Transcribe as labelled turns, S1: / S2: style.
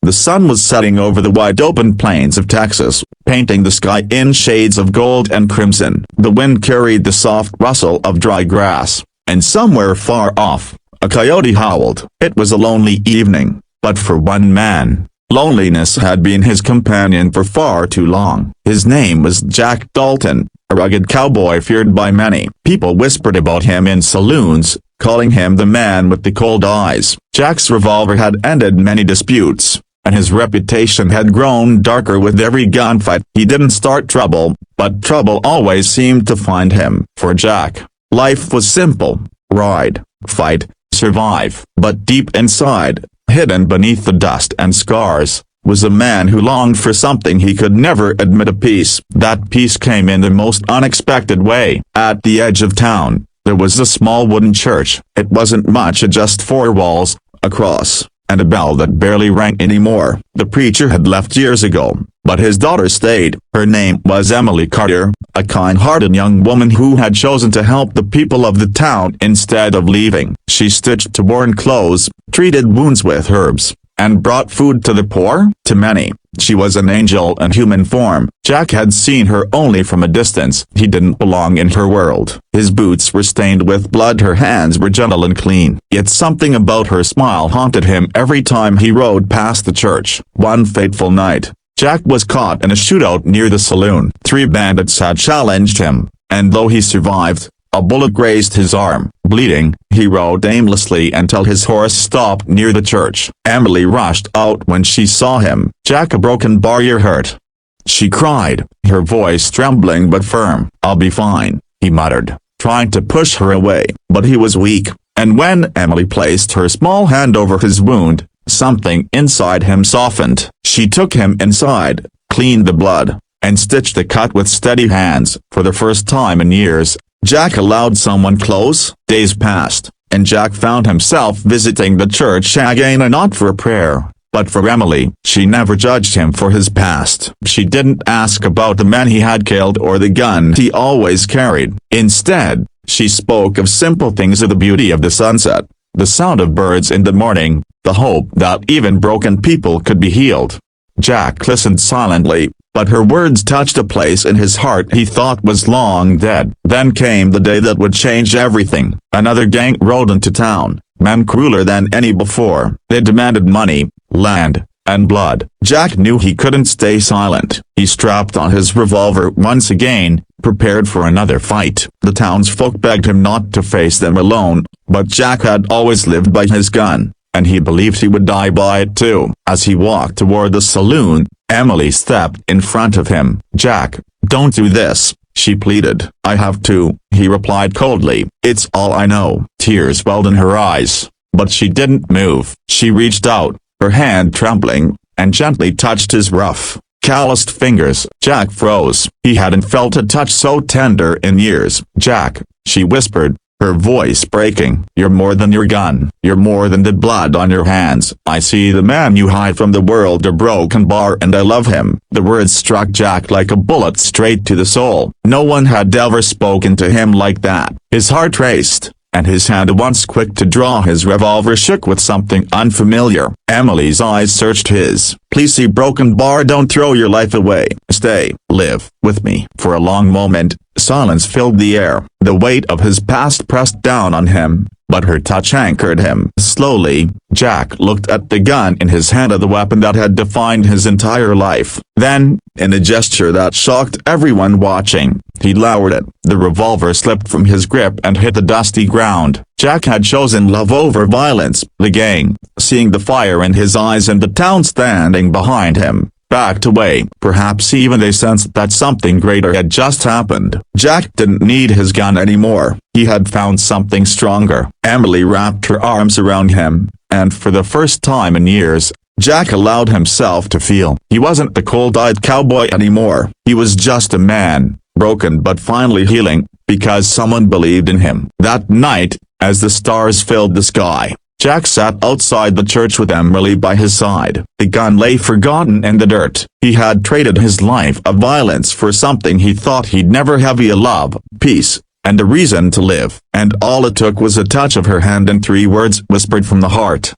S1: The sun was setting over the wide-open plains of Texas, painting the sky in shades of gold and crimson. The wind carried the soft rustle of dry grass, and somewhere far off, a coyote howled. It was a lonely evening, but for one man, loneliness had been his companion for far too long. His name was Jack Dalton, a rugged cowboy feared by many. People whispered about him in saloons, calling him the man with the cold eyes. Jack's revolver had ended many disputes, and his reputation had grown darker with every gunfight. He didn't start trouble, but trouble always seemed to find him. For Jack, life was simple: ride, fight, survive. But deep inside, hidden beneath the dust and scars, was a man who longed for something he could never admit: a peace. That peace came in the most unexpected way. At the edge of town, there was a small wooden church. It wasn't much, just four walls, a cross, and a bell that barely rang anymore. The preacher had left years ago, but his daughter stayed. Her name was Emily Carter, a kind-hearted young woman who had chosen to help the people of the town instead of leaving. She stitched worn clothes, treated wounds with herbs, and brought food to the poor. To many, she was an angel in human form. Jack had seen her only from a distance. He didn't belong in her world. His boots were stained with blood, her hands were gentle and clean. Yet something about her smile haunted him every time he rode past the church. One fateful night, Jack was caught in a shootout near the saloon. 3 bandits had challenged him, and though he survived, a bullet grazed his arm. Bleeding, he rode aimlessly until his horse stopped near the church. Emily rushed out when she saw him. "Jack, a broken bar, you're hurt," she cried, her voice trembling but firm. "I'll be fine," he muttered, trying to push her away. But he was weak, and when Emily placed her small hand over his wound, something inside him softened. She took him inside, cleaned the blood, and stitched the cut with steady hands. For the first time in years, Jack allowed someone close. Days passed, and Jack found himself visiting the church again, and not for prayer, but for Emily. She never judged him for his past. She didn't ask about the man he had killed or the gun he always carried. Instead, she spoke of simple things: of the beauty of the sunset, the sound of birds in the morning, the hope that even broken people could be healed. Jack listened silently, but her words touched a place in his heart he thought was long dead. Then came the day that would change everything. Another gang rode into town, men crueler than any before. They demanded money, land, and blood. Jack knew he couldn't stay silent. He strapped on his revolver once again, prepared for another fight. The townsfolk begged him not to face them alone, but Jack had always lived by his gun, and he believed he would die by it too. As he walked toward the saloon, Emily stepped in front of him. "Jack, don't do this," she pleaded. "I have to," he replied coldly. "It's all I know." Tears welled in her eyes, but she didn't move. She reached out, her hand trembling, and gently touched his rough, calloused fingers. Jack froze. He hadn't felt a touch so tender in years. "Jack," she whispered, her voice breaking, "you're more than your gun. You're more than the blood on your hands. I see the man you hide from the world, a broken bar, and I love him." The words struck Jack like a bullet straight to the soul. No one had ever spoken to him like that. His heart raced, and his hand, once quick to draw his revolver, shook with something unfamiliar. Emily's eyes searched his. "Please see, broken bar, don't throw your life away. Stay, live with me." For a long moment, silence filled the air. The weight of his past pressed down on him, but her touch anchored him. Slowly, Jack looked at the gun in his hand, the weapon that had defined his entire life. Then, in a gesture that shocked everyone watching, he lowered it. The revolver slipped from his grip and hit the dusty ground. Jack had chosen love over violence. The gang, seeing the fire in his eyes and the town standing behind him, backed away. Perhaps even they sensed that something greater had just happened. Jack didn't need his gun anymore. He had found something stronger. Emily wrapped her arms around him, and for the first time in years, Jack allowed himself to feel. He wasn't the cold-eyed cowboy anymore. He was just a man, broken but finally healing, because someone believed in him. That night, as the stars filled the sky, Jack sat outside the church with Emily by his side. The gun lay forgotten in the dirt. He had traded his life of violence for something he thought he'd never have: a love, peace, and a reason to live. And all it took was a touch of her hand and 3 words whispered from the heart.